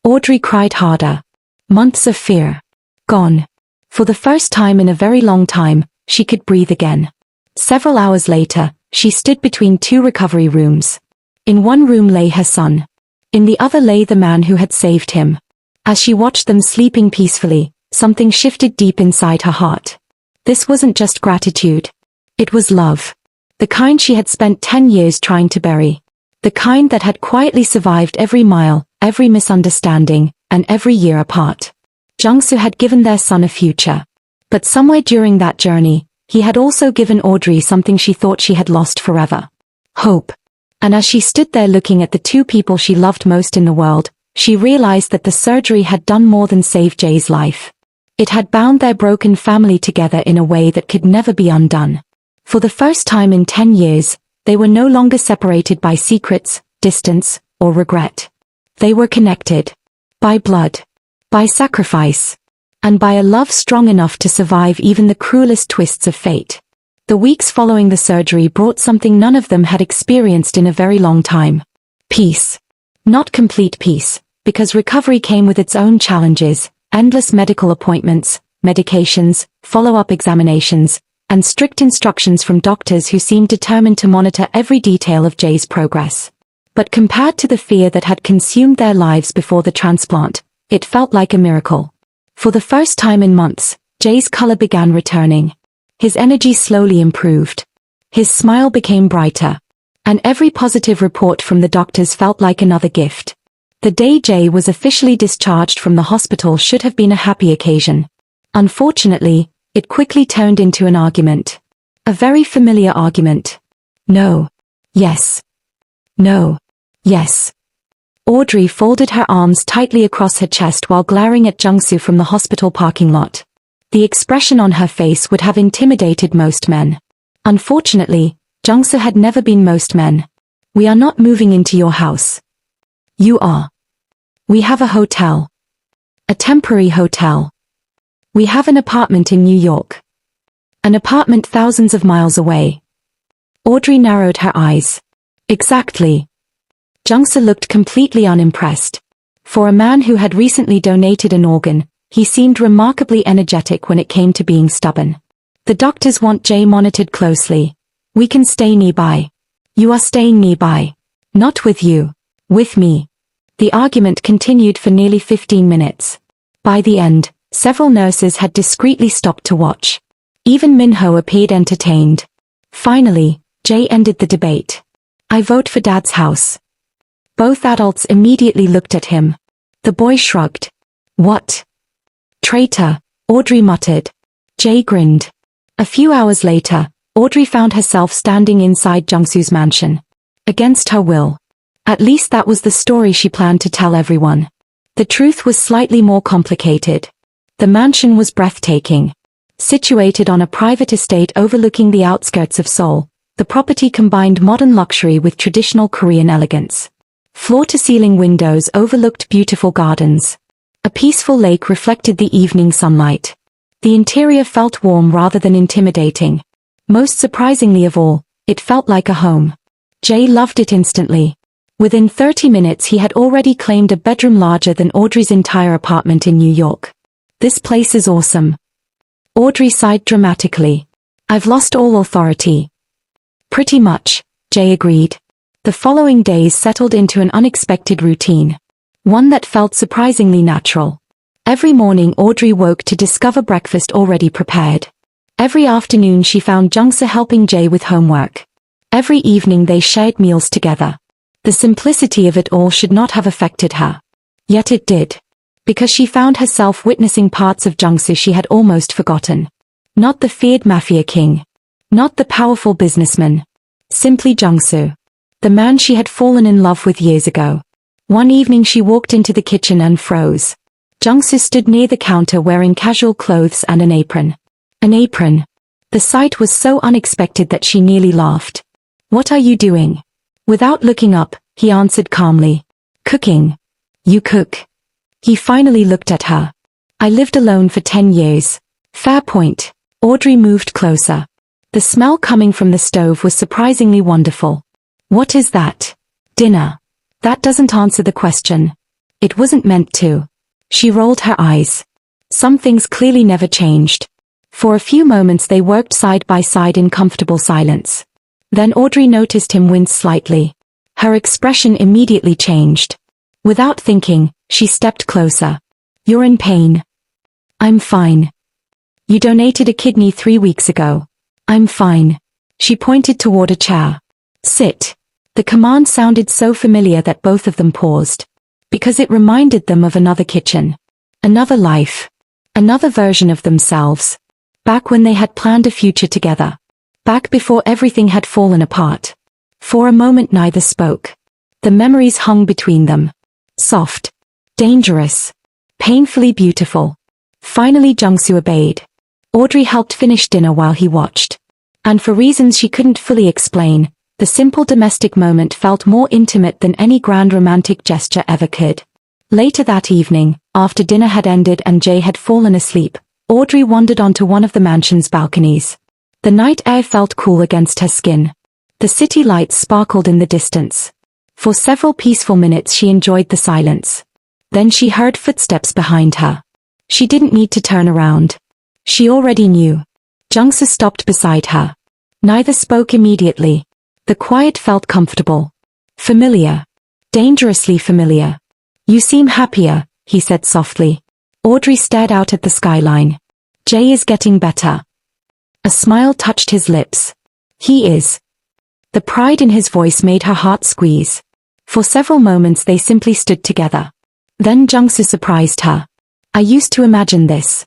Audrey cried harder. Months of fear. Gone. For the first time in a very long time, she could breathe again. Several hours later, she stood between two recovery rooms. In one room lay her son. In the other lay the man who had saved him. As she watched them sleeping peacefully, something shifted deep inside her heart. This wasn't just gratitude. It was love. The kind she had spent 10 years trying to bury. The kind that had quietly survived every mile, every misunderstanding, and every year apart. Jungsoo had given their son a future. But somewhere during that journey, he had also given Audrey something she thought she had lost forever. Hope. And as she stood there looking at the two people she loved most in the world, she realized that the surgery had done more than save Jay's life. It had bound their broken family together in a way that could never be undone. For the first time in 10 years, they were no longer separated by secrets, distance, or regret. They were connected. By blood. By sacrifice. And by a love strong enough to survive even the cruelest twists of fate. The weeks following the surgery brought something none of them had experienced in a very long time. Peace. Not complete peace, because recovery came with its own challenges, endless medical appointments, medications, follow-up examinations, and strict instructions from doctors who seemed determined to monitor every detail of Jay's progress. But compared to the fear that had consumed their lives before the transplant, it felt like a miracle. For the first time in months, Jay's color began returning. His energy slowly improved. His smile became brighter. And every positive report from the doctors felt like another gift. The day Jay was officially discharged from the hospital should have been a happy occasion. Unfortunately, it quickly turned into an argument. A very familiar argument. No. Yes. No. Yes. Audrey folded her arms tightly across her chest while glaring at Jungsoo from the hospital parking lot. The expression on her face would have intimidated most men. Unfortunately, Jungsoo had never been most men. We are not moving into your house. You are. We have a hotel. A temporary hotel. We have an apartment in New York. An apartment thousands of miles away. Audrey narrowed her eyes. Exactly. Jungsoo looked completely unimpressed. For a man who had recently donated an organ, he seemed remarkably energetic when it came to being stubborn. The doctors want Jay monitored closely. We can stay nearby. You are staying nearby. Not with you. With me. The argument continued for nearly 15 minutes. By the end, several nurses had discreetly stopped to watch. Even Minho appeared entertained. Finally, Jay ended the debate. I vote for Dad's house. Both adults immediately looked at him. The boy shrugged. What? Traitor, Audrey muttered. Jay grinned. A few hours later, Audrey found herself standing inside Jungsoo's mansion. Against her will. At least that was the story she planned to tell everyone. The truth was slightly more complicated. The mansion was breathtaking. Situated on a private estate overlooking the outskirts of Seoul, the property combined modern luxury with traditional Korean elegance. Floor-to-ceiling windows overlooked beautiful gardens. A peaceful lake reflected the evening sunlight. The interior felt warm rather than intimidating. Most surprisingly of all, it felt like a home. Jay loved it instantly. Within 30 minutes he had already claimed a bedroom larger than Audrey's entire apartment in New York. This place is awesome. Audrey sighed dramatically. I've lost all authority. Pretty much, Jay agreed. The following days settled into an unexpected routine. One that felt surprisingly natural. Every morning Audrey woke to discover breakfast already prepared. Every afternoon she found Jungsoo helping Jay with homework. Every evening they shared meals together. The simplicity of it all should not have affected her. Yet it did. Because she found herself witnessing parts of Jungsoo she had almost forgotten. Not the feared Mafia King. Not the powerful businessman. Simply Jungsoo. The man she had fallen in love with years ago. One evening she walked into the kitchen and froze. Jungsoo stood near the counter wearing casual clothes and an apron. An apron. The sight was so unexpected that she nearly laughed. What are you doing? Without looking up, he answered calmly. Cooking. You cook. He finally looked at her. I lived alone for 10 years. Fair point. Audrey moved closer. The smell coming from the stove was surprisingly wonderful. What is that? Dinner. That doesn't answer the question. It wasn't meant to. She rolled her eyes. Some things clearly never changed. For a few moments they worked side by side in comfortable silence. Then Audrey noticed him wince slightly. Her expression immediately changed. Without thinking, she stepped closer. You're in pain. I'm fine. You donated a kidney 3 weeks ago. I'm fine. She pointed toward a chair. Sit. The command sounded so familiar that both of them paused. Because it reminded them of another kitchen. Another life. Another version of themselves. Back when they had planned a future together. Back before everything had fallen apart. For a moment neither spoke. The memories hung between them. Soft. Dangerous. Painfully beautiful. Finally Jungsoo obeyed. Audrey helped finish dinner while he watched. And for reasons she couldn't fully explain, the simple domestic moment felt more intimate than any grand romantic gesture ever could. Later that evening, after dinner had ended and Jay had fallen asleep, Audrey wandered onto one of the mansion's balconies. The night air felt cool against her skin. The city lights sparkled in the distance. For several peaceful minutes she enjoyed the silence. Then she heard footsteps behind her. She didn't need to turn around. She already knew. Jungsoo stopped beside her. Neither spoke immediately. The quiet felt comfortable. Familiar. Dangerously familiar. You seem happier, he said softly. Audrey stared out at the skyline. Jay is getting better. A smile touched his lips. He is. The pride in his voice made her heart squeeze. For several moments they simply stood together. Then Jungsoo surprised her. I used to imagine this.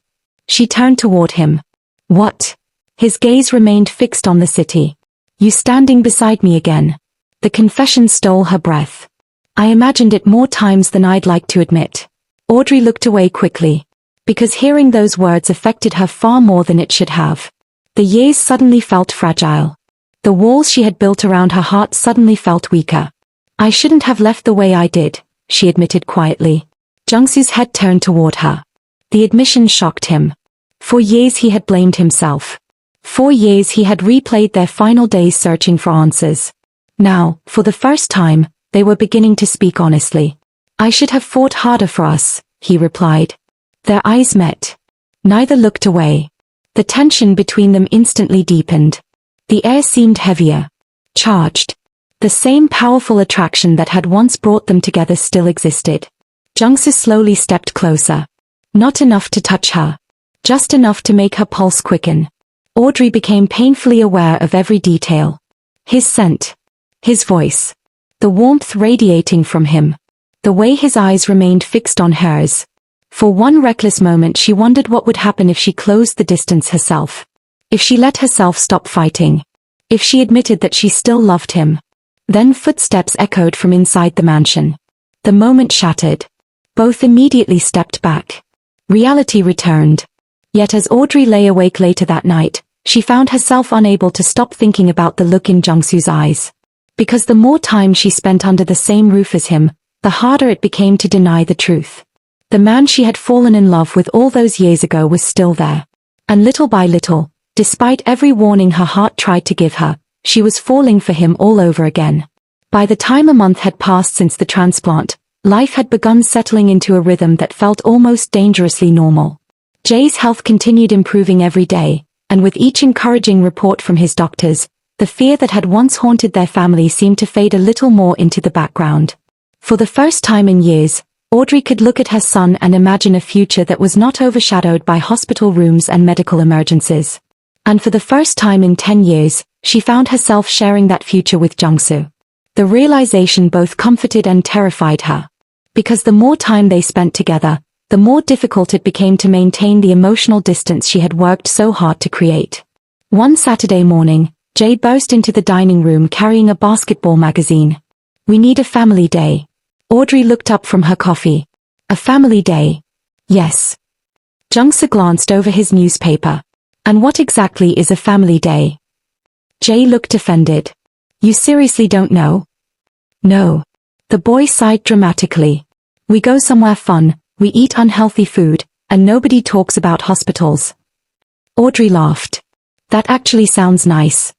She turned toward him. What? His gaze remained fixed on the city. You standing beside me again. The confession stole her breath. I imagined it more times than I'd like to admit. Audrey looked away quickly. Because hearing those words affected her far more than it should have. The years suddenly felt fragile. The walls she had built around her heart suddenly felt weaker. I shouldn't have left the way I did, she admitted quietly. Jungsoo's head turned toward her. The admission shocked him. For years he had blamed himself. For years he had replayed their final days searching for answers. Now, for the first time, they were beginning to speak honestly. I should have fought harder for us, he replied. Their eyes met. Neither looked away. The tension between them instantly deepened. The air seemed heavier. Charged. The same powerful attraction that had once brought them together still existed. Jungsoo slowly stepped closer. Not enough to touch her. Just enough to make her pulse quicken. Audrey became painfully aware of every detail. His scent. His voice. The warmth radiating from him. The way his eyes remained fixed on hers. For one reckless moment she wondered what would happen if she closed the distance herself. If she let herself stop fighting. If she admitted that she still loved him. Then footsteps echoed from inside the mansion. The moment shattered. Both immediately stepped back. Reality returned. Yet as Audrey lay awake later that night, she found herself unable to stop thinking about the look in Jungsoo's eyes. Because the more time she spent under the same roof as him, the harder it became to deny the truth. The man she had fallen in love with all those years ago was still there. And little by little, despite every warning her heart tried to give her, she was falling for him all over again. By the time a month had passed since the transplant, life had begun settling into a rhythm that felt almost dangerously normal. Jay's health continued improving every day, and with each encouraging report from his doctors, the fear that had once haunted their family seemed to fade a little more into the background. For the first time in years, Audrey could look at her son and imagine a future that was not overshadowed by hospital rooms and medical emergencies. And for the first time in 10 years, she found herself sharing that future with Jungsoo. The realization both comforted and terrified her. Because the more time they spent together, the more difficult it became to maintain the emotional distance she had worked so hard to create. One Saturday morning, Jay burst into the dining room carrying a basketball magazine. We need a family day. Audrey looked up from her coffee. A family day? Yes. Jungsoo glanced over his newspaper. And what exactly is a family day? Jay looked offended. You seriously don't know? No. The boy sighed dramatically. We go somewhere fun, we eat unhealthy food, and nobody talks about hospitals. Audrey laughed. That actually sounds nice.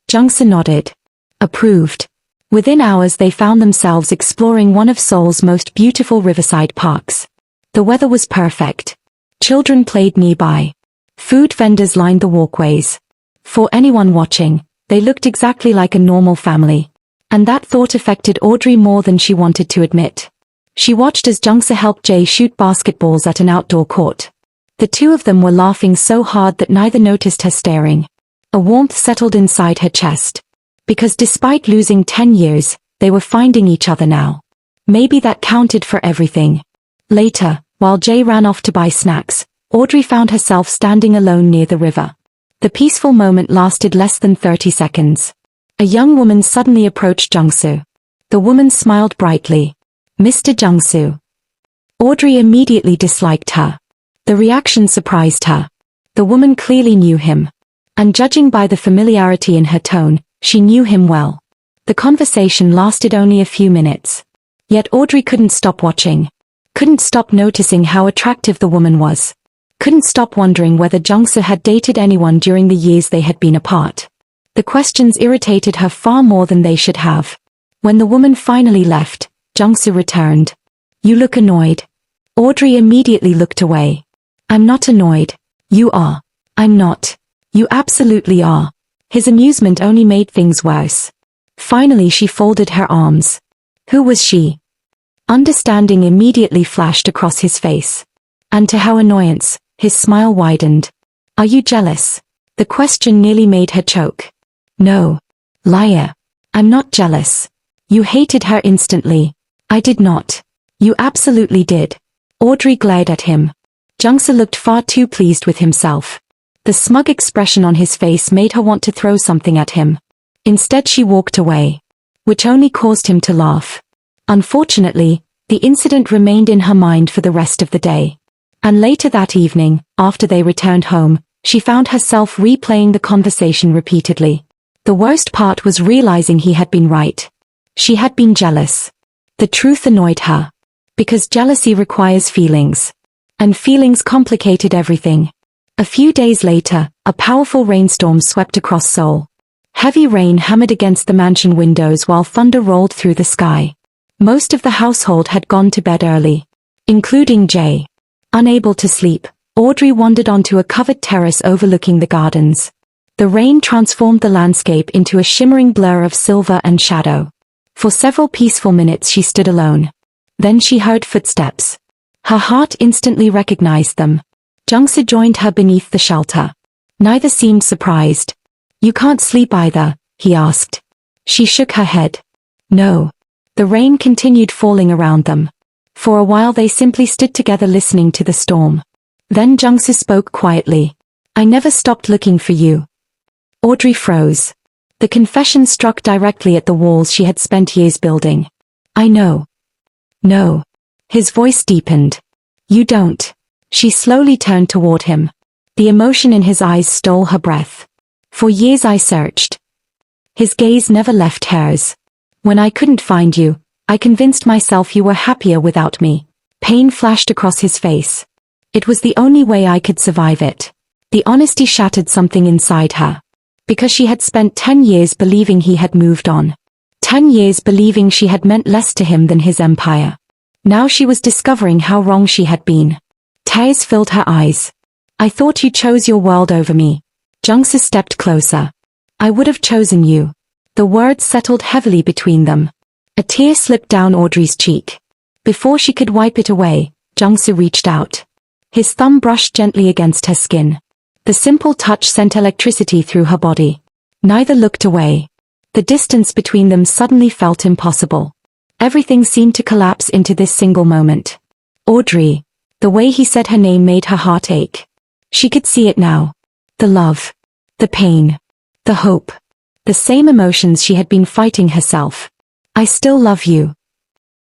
Jungsoo nodded. Approved. Within hours they found themselves exploring one of Seoul's most beautiful riverside parks. The weather was perfect. Children played nearby. Food vendors lined the walkways. For anyone watching, they looked exactly like a normal family. And that thought affected Audrey more than she wanted to admit. She watched as Jungsoo helped Jay shoot basketballs at an outdoor court. The two of them were laughing so hard that neither noticed her staring. A warmth settled inside her chest. Because despite losing 10 years, they were finding each other now. Maybe that counted for everything. Later, while Jay ran off to buy snacks, Audrey found herself standing alone near the river. The peaceful moment lasted less than 30 seconds. A young woman suddenly approached Jungsoo. The woman smiled brightly. Mr. Jungsoo. Audrey immediately disliked her. The reaction surprised her. The woman clearly knew him. And judging by the familiarity in her tone, she knew him well. The conversation lasted only a few minutes. Yet Audrey couldn't stop watching. Couldn't stop noticing how attractive the woman was. Couldn't stop wondering whether Jungsoo had dated anyone during the years they had been apart. The questions irritated her far more than they should have. When the woman finally left, Jungsoo returned. You look annoyed. Audrey immediately looked away. I'm not annoyed. You are. I'm not. You absolutely are. His amusement only made things worse. Finally she folded her arms. Who was she? Understanding immediately flashed across his face. And to her annoyance, his smile widened. Are you jealous? The question nearly made her choke. No. Liar. I'm not jealous. You hated her instantly. I did not. You absolutely did. Audrey glared at him. Jungsoo looked far too pleased with himself. The smug expression on his face made her want to throw something at him. Instead she walked away. Which only caused him to laugh. Unfortunately, the incident remained in her mind for the rest of the day. And later that evening, after they returned home, she found herself replaying the conversation repeatedly. The worst part was realizing he had been right. She had been jealous. The truth annoyed her. Because jealousy requires feelings. And feelings complicated everything. A few days later, a powerful rainstorm swept across Seoul. Heavy rain hammered against the mansion windows while thunder rolled through the sky. Most of the household had gone to bed early. Including Jay. Unable to sleep, Audrey wandered onto a covered terrace overlooking the gardens. The rain transformed the landscape into a shimmering blur of silver and shadow. For several peaceful minutes she stood alone. Then she heard footsteps. Her heart instantly recognized them. Jungsoo joined her beneath the shelter. Neither seemed surprised. You can't sleep either, he asked. She shook her head. No. The rain continued falling around them. For a while they simply stood together listening to the storm. Then Jungsoo spoke quietly. I never stopped looking for you. Audrey froze. The confession struck directly at the walls she had spent years building. I know. No. His voice deepened. You don't. She slowly turned toward him. The emotion in his eyes stole her breath. For years I searched. His gaze never left hers. When I couldn't find you, I convinced myself you were happier without me. Pain flashed across his face. It was the only way I could survive it. The honesty shattered something inside her. Because she had spent 10 years believing he had moved on. 10 years believing she had meant less to him than his empire. Now she was discovering how wrong she had been. Tears filled her eyes. I thought you chose your world over me. Jungsoo stepped closer. I would have chosen you. The words settled heavily between them. A tear slipped down Audrey's cheek. Before she could wipe it away, Jungsoo reached out. His thumb brushed gently against her skin. The simple touch sent electricity through her body. Neither looked away. The distance between them suddenly felt impossible. Everything seemed to collapse into this single moment. Audrey. The way he said her name made her heart ache. She could see it now. The love. The pain. The hope. The same emotions she had been fighting herself. I still love you.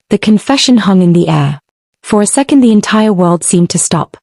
The confession hung in the air. For a second the entire world seemed to stop.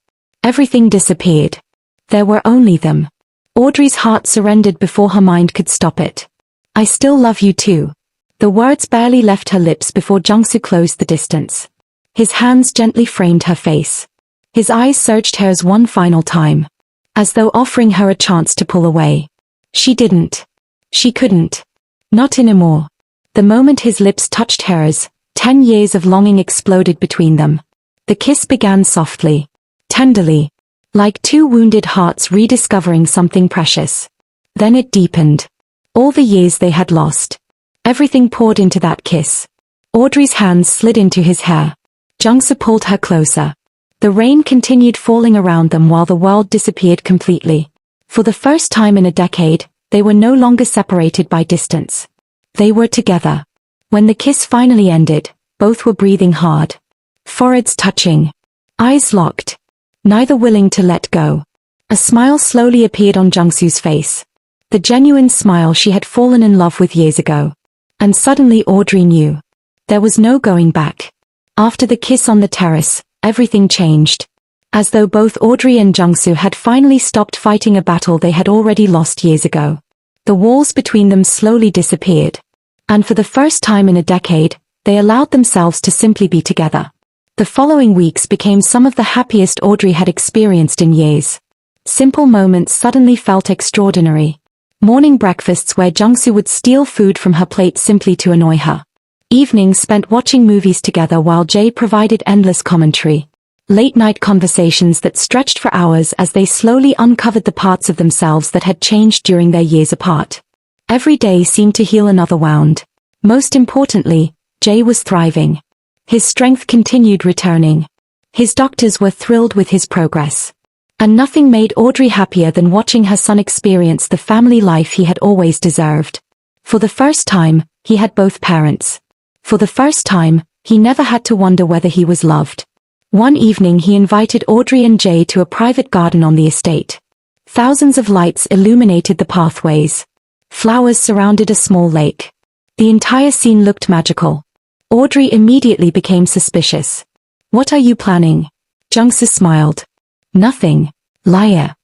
Everything disappeared. There were only them. Audrey's heart surrendered before her mind could stop it. I still love you too. The words barely left her lips before Jungsoo closed the distance. His hands gently framed her face. His eyes searched hers one final time. As though offering her a chance to pull away. She didn't. She couldn't. Not anymore. The moment his lips touched hers, 10 years of longing exploded between them. The kiss began softly. Tenderly. Like two wounded hearts rediscovering something precious. Then it deepened. All the years they had lost. Everything poured into that kiss. Audrey's hands slid into his hair. Jungsoo pulled her closer. The rain continued falling around them while the world disappeared completely. For the first time in a decade, they were no longer separated by distance. They were together. When the kiss finally ended, both were breathing hard. Foreheads touching. Eyes locked. neither willing to let go. A smile slowly appeared on Jungsoo's face. The genuine smile she had fallen in love with years ago. And suddenly Audrey knew. There was no going back. After the kiss on the terrace, everything changed. As though both Audrey and Jungsoo had finally stopped fighting a battle they had already lost years ago. The walls between them slowly disappeared. And for the first time in a decade, they allowed themselves to simply be together. The following weeks became some of the happiest Audrey had experienced in years. Simple moments suddenly felt extraordinary. Morning breakfasts where Jungsoo would steal food from her plate simply to annoy her. Evenings spent watching movies together while Jae provided endless commentary. Late-night conversations that stretched for hours as they slowly uncovered the parts of themselves that had changed during their years apart. Every day seemed to heal another wound. Most importantly, Jae was thriving. His strength continued returning. His doctors were thrilled with his progress. And nothing made Audrey happier than watching her son experience the family life he had always deserved. For the first time, he had both parents. For the first time, he never had to wonder whether he was loved. One evening he invited Audrey and Jae to a private garden on the estate. Thousands of lights illuminated the pathways. Flowers surrounded a small lake. The entire scene looked magical. Audrey immediately became suspicious. "What are you planning?" Jungsoo smiled. "Nothing, liar."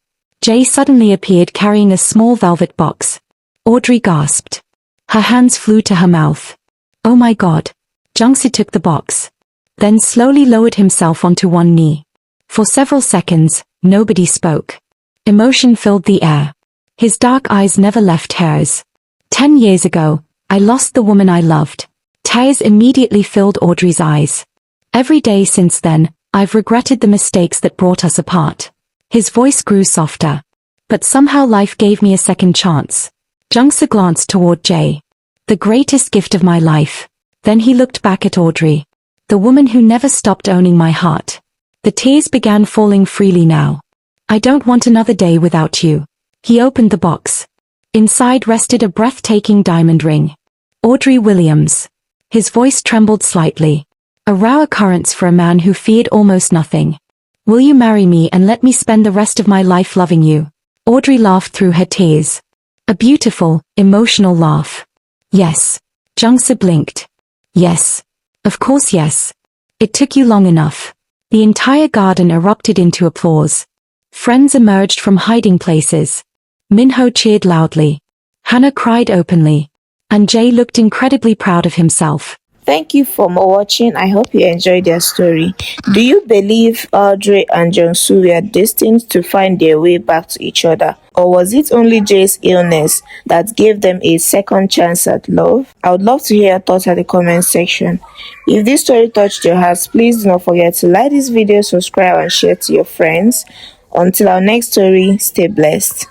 Jae suddenly appeared carrying a small velvet box. Audrey gasped. Her hands flew to her mouth. "Oh my God." Jungsoo took the box. Then slowly lowered himself onto one knee. For several seconds, nobody spoke. Emotion filled the air. His dark eyes never left hers. 10 years ago, I lost the woman I loved. Tears immediately filled Audrey's eyes. Every day since then, I've regretted the mistakes that brought us apart. His voice grew softer. But somehow life gave me a second chance. Jungsoo glanced toward Jae. The greatest gift of my life. Then he looked back at Audrey. The woman who never stopped owning my heart. The tears began falling freely now. I don't want another day without you. He opened the box. Inside rested a breathtaking diamond ring. Audrey Williams. His voice trembled slightly. A rare occurrence for a man who feared almost nothing. Will you marry me and let me spend the rest of my life loving you? Audrey laughed through her tears. A beautiful, emotional laugh. Yes. Jungsoo blinked. Yes. Of course yes. It took you long enough. The entire garden erupted into applause. Friends emerged from hiding places. Minho cheered loudly. Hannah cried openly. And Jae looked incredibly proud of himself. Thank you for watching. I hope you enjoyed their story. Do you believe Audrey and Jungsoo were destined to find their way back to each other? Or was it only Jae's illness that gave them a second chance at love? I would love to hear your thoughts at the comment section. If this story touched your heart, please do not forget to like this video, subscribe and share to your friends. Until our next story, stay blessed.